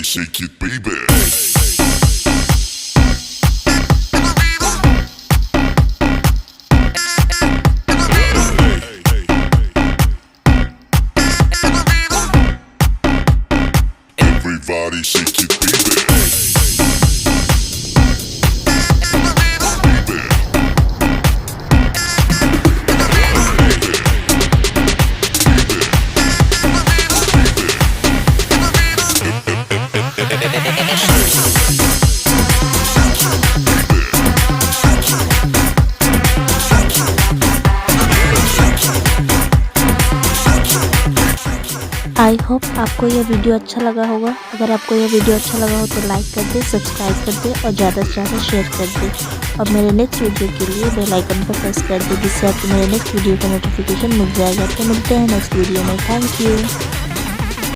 shake it, baby. Everybody shake it, baby. I hope आपको यह video अच्छा लगा होगा। अगर आपको यह वीडियो अच्छा लगा हो तो लाइक कर दे, सब्सक्राइब कर दे और ज़्यादा से ज़्यादा शेयर कर दे। और मेरे नेक्स्ट वीडियो के लिए बेल आइकन पर प्रेस कर दे, जिससे आपको मेरे नेक्स्ट वीडियो का नोटिफिकेशन मिल जाएगा। तो मिलते हैं नेक्स्ट वीडियो में। Thank you.